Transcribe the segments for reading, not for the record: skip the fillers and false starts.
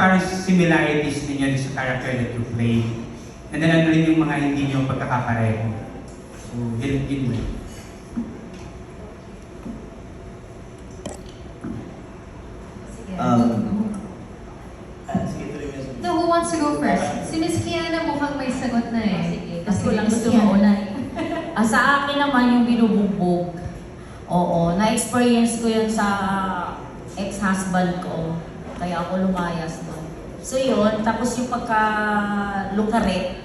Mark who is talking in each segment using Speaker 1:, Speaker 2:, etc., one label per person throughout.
Speaker 1: parang similarities ninyo sa character that you play. And then ano rin yung mga hindi nyo pagkakapareho. So, yun.
Speaker 2: Sige, tuloy mo.
Speaker 3: So, who wants to go first? Si Miss Kiana mukhang may sagot na eh.
Speaker 4: Sige, gusto lang gusto mauna. Sa akin naman yung binubugbog. Oo, na-experience ko yun sa ex-husband ko. Kaya ako lumayas doon. So yun, tapos yung pagka-lukaret,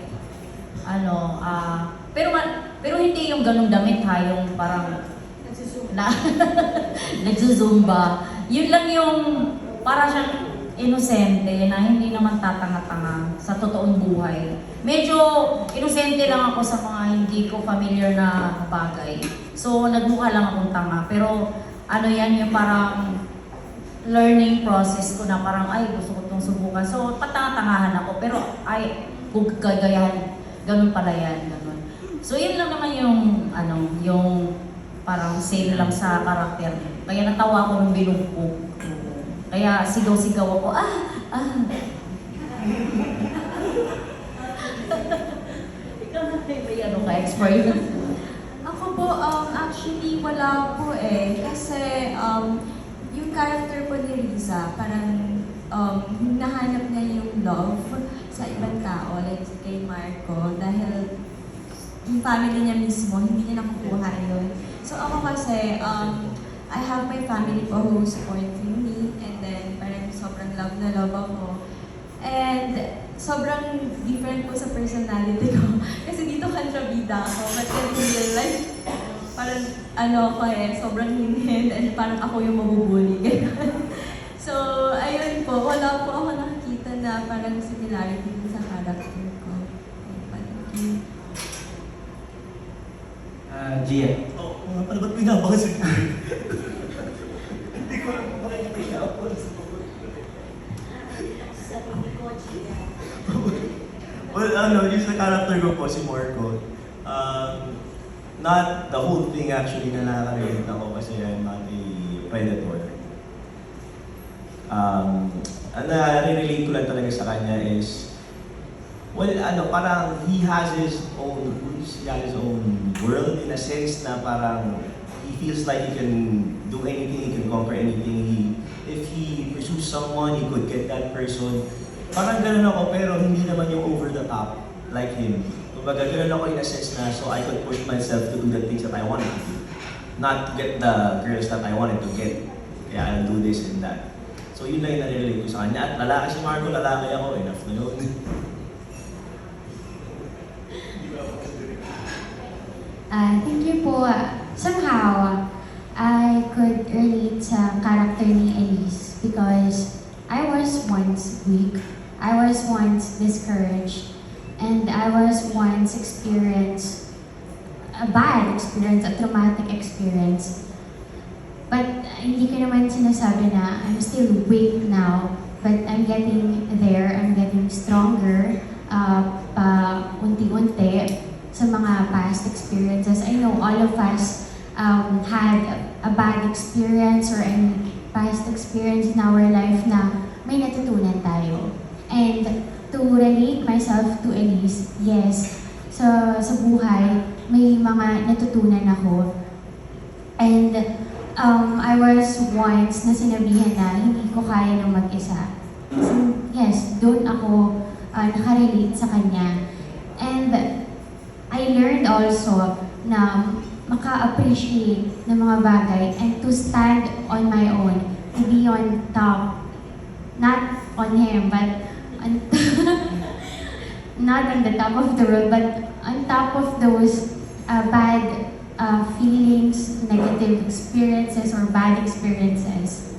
Speaker 4: pero hindi yung ganung damit ha, yung parang nagsusumba. Yun lang yung para siyang inosente na hindi naman tatanga-tanga sa totoong buhay. Medyo inosente lang ako sa mga hindi ko familiar na bagay. So nagmukha lang akong tanga. Pero yan yung parang learning process ko na parang ay gusto ko itong subukan. So patanga-tangahan ako pero ay kung gagayahan, ganun pala yan, ganun. So yun lang naman yung parang same lang sa karakter. Kaya natawa ako nung binugbog. Kaya sigaw-sigaw ako, Ikaw na may experience?
Speaker 5: Ako po, actually wala po eh. Kasi yung character po ni Riza, parang nahanap niya yung love sa ibang tao, like kay Marco, dahil yung family niya mismo, hindi niya nakukuha yun. So ako kasi, I have my family po who supporting me, and then parang sobrang love na love ako. And sobrang different po sa personality ko. Kasi dito kontrabida ako, but in real life, parang ako sobrang hinhin, and parang ako yung mabubuli. So, ayun po, wala po ako nakikita na parang similarity din sa character ko.
Speaker 1: Gia.
Speaker 2: Mga pala, ba't pinapakasin ko? Hindi ko alam bakit pinapakasin ko. Well, yung sa character ko po, si Marco, not the whole thing actually na nakaka-relate ako kasi I'm not a predator. Ang nare-relate ko lang talaga sa kanya is, well, parang he has his own rules, he has his own world in a sense na parang he feels like he can do anything, he can conquer anything. If he pursues someone, he could get that person. Parang ganun ako, pero hindi naman yung over the top like him. Kumbaga, ganun ako in a sense na so I could push myself to do the things that I wanted to do. Not to get the girls that I wanted to get. Kaya I'll do this and that. So yun lang yung nare-relate ko sa kanya. At lalaki si Marco, lalaki ako, enough na yun.
Speaker 6: Thank you po. Somehow, I could relate sa character ni Elise because I was once weak, I was once discouraged, and I was once experienced a bad experience, a traumatic experience. But hindi ko naman sinasabi na I'm still weak now, but I'm getting there, I'm getting stronger pa unti-unti sa mga past experiences. I know all of us had a bad experience or any past experience in our life na may natutunan tayo. And to relate myself to Elise, yes, sa buhay, may mga natutunan ako. And I was once na sinabihan na hindi ko kaya ng mag-isa. So, yes, doon ako nakarelate sa kanya. And I learned also na maka-appreciate ng mga bagay and to stand on my own, to be on top. Not on him, but on not on the top of the world, but on top of those bad feelings, negative experiences, or bad experiences.